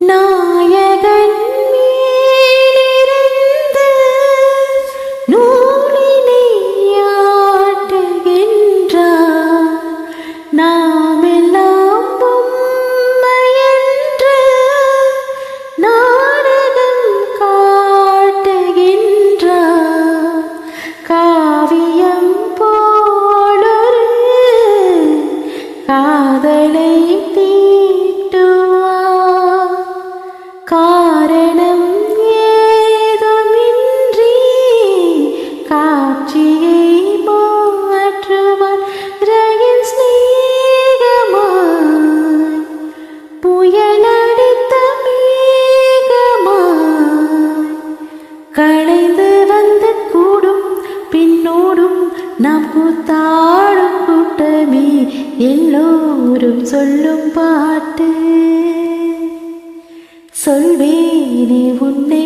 நாயகன் மேலிருந்து நூலினை ஆட்டுகின்றார். நாமெல்லாம் பொம்மையென்று நாடகம் காட்டுகின்றார். காவியம் போலொரு காதலை தீட்டுவார். காரணம் ஏதுமின்றி காட்சியை மாற்றுவார். ரயில் ஸ்நேகமாய் புயலடித்த மேகமாய் களைந்து வந்து கூடும் பின்னோடும் நாம் கூத்தாடும் கூட்டமே எல்லோரும் சொல்லும் பாட்டு. சொல்வேனே உன்னை